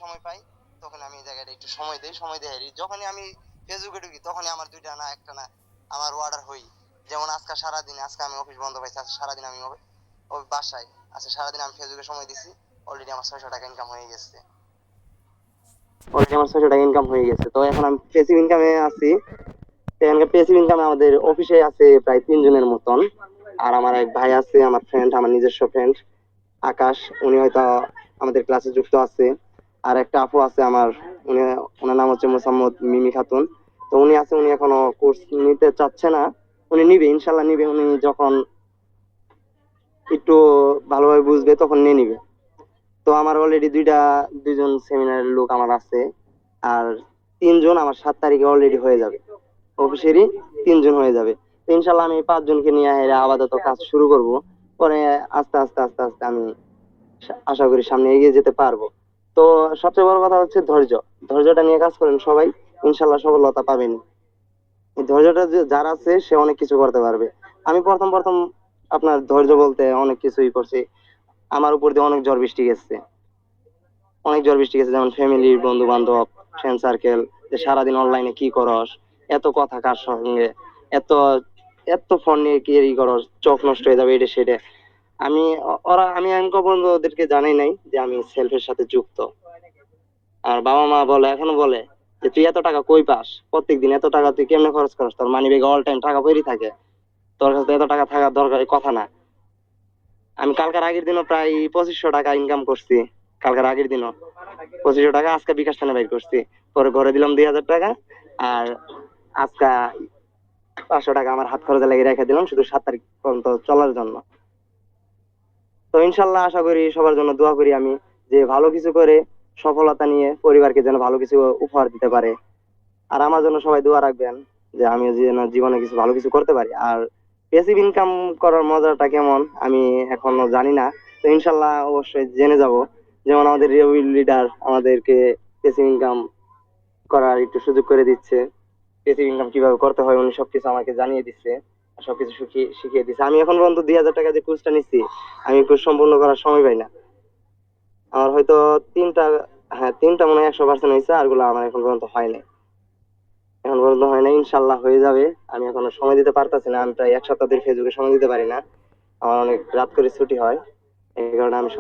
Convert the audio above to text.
সময় পাই তখন আমি এই জায়গাটা একটু সময় দেই, সময় দেই। যখনই আমি ফেসবুকে ঢুকি তখনই আমার দুইটা না একটা না আমার অর্ডার হই। যেমন আজকে সারাদিন, আজকে আমি অফিস বন্ধ পাইছি, আজকে সারাদিন আমি ওই বাসায়, আজকে সারাদিন আমি ফেসবুকে সময় দিছি, অলরেডি আমার 600 টাকা ইনকাম হয়ে গেছে। অলরেডি আমার 600 টাকা ইনকাম হয়ে গেছে। তো এখন আমি পেসিভ ইনকামে আছি। তো এখানকার পেসিভ ইনকামে আমাদের অফিসে আছে প্রায় 3 জনের মতন। আর আমার এক ভাই আছে, আমার ফ্রেন্ড, আমার নিজস্ব ফ্রেন্ড আকাশ, উনি হয়তো আমাদের ক্লাসে যুক্ত আছে। আর একটা আপু আছে আমার, উনি, ওনার নাম হচ্ছে মোসাম্মদ মিমি খাতুন। তো উনি আছে, উনি এখনো কোর্স নিতে চাচ্ছে না, উনি নিবে, ইনশাল্লাহ নিবে। উনি যখন একটু ভালোভাবে বুঝবে তখন নিয়ে নিবে। তো আমার অলরেডি দুইজন সেমিনারের লোক আমার আছে। আর 3জন আমার 7 তারিখে অলরেডি হয়ে যাবে, অফিসেরই 3জন হয়ে যাবে। তো ইনশাল্লাহ আমি 5জনকে নিয়ে এরা আপাতত কাজ শুরু করব। পরে আস্তে আস্তে আস্তে আস্তে আমি আশা করি সামনে এগিয়ে যেতে পারবো। তো সবচেয়ে বড় কথা হচ্ছে ধৈর্য। ধৈর্যটা নিয়ে কাজ করেন সবাই, ইনশাল্লাহ সফলতা পাবেন। এই ধৈর্যটা যার আছে সে অনেক কিছু করতে পারবে। আমি প্রথম প্রথম আপনার ধৈর্য বলতে অনেক কিছুই করছি। আমার উপর দিয়ে অনেক ঝড় বৃষ্টি গেছে, অনেক ঝড় বৃষ্টি গেছে, যেমন ফ্যামিলির, বন্ধু বান্ধব, ফ্রেন্ড সার্কেল, যে সারাদিন অনলাইনে কি করস, এত কথা কার সঙ্গে, এত এত ফোন নিয়ে কি ই করস, চোখ নষ্ট হয়ে যাবে, এটা সেটা। আমি কখনো ওদেরকে জানাই নাই যে আমি সেলফের সাথে যুক্ত। আর বাবা মা বলে, এখনো বলে যে তুই এত টাকা কই পাস, প্রত্যেকদিন এত টাকা তুই কেমনে খরচ করস, তোর মানি ব্যাগে অল টাইম টাকা পড়েই থাকে, তোর কাছে তো এত টাকা থাকার দরকার কথা না। আমি কালকার আগের দিনও প্রায় 2500 টাকা ইনকাম করছি। কালকার আগের দিনও 2500 টাকা আজকে বিকাশ থানে বাইর করছি। পরে ঘরে দিলাম 2000 টাকা। আর আজকে 500 টাকা আমার হাত খরচে লেগে রেখে দিলাম শুধু 7 তারিখ পর্যন্ত চলার জন্য। তো ইনশাল্লাহ আশা করি, সবার জন্য দোয়া করি আমি, যে ভালো কিছু করে সফলতা নিয়ে পরিবারকে যেন ভালো কিছু উপহার দিতে পারে। আর আমার জন্য সবাই দোয়া রাখবেন যে আমি যেন জীবনে কিছু ভালো কিছু করতে পারি। আর প্যাসিভ ইনকাম করার মজাটা কেমন আমি এখনো জানি না। তো ইনশাল্লাহ অবশ্যই জেনে যাব। যেমন আমাদের রিভিউ লিডার আমাদেরকে প্যাসিভ ইনকাম করার একটু সুযোগ করে দিচ্ছে। প্যাসিভ ইনকাম কিভাবে করতে হয় উনি সবকিছু আমাকে জানিয়ে দিচ্ছে, আর সবকিছু শিখিয়ে দিচ্ছে। আমি এখন পর্যন্ত 2000 টাকা যে কোর্সটা নিচ্ছি, আমি কোর্স সম্পূর্ণ করার সময় পাই না। আমার হয়তো তিনটা, হ্যাঁ তিনটা মনে হয় 100% হয়েছে, আরগুলো আমার এখন পর্যন্ত হয়নি। এখন পর্যন্ত হয় না, ইনশাল্লাহ হয়ে যাবে। আমি এখনো সময় দিতে পারতাছি না, আমি প্রায় 1 সপ্তাহ ধরে ফেসবুকে সময় দিতে পারি না। আমার অনেক রাত করে ছুটি হয়, এই কারণে আমি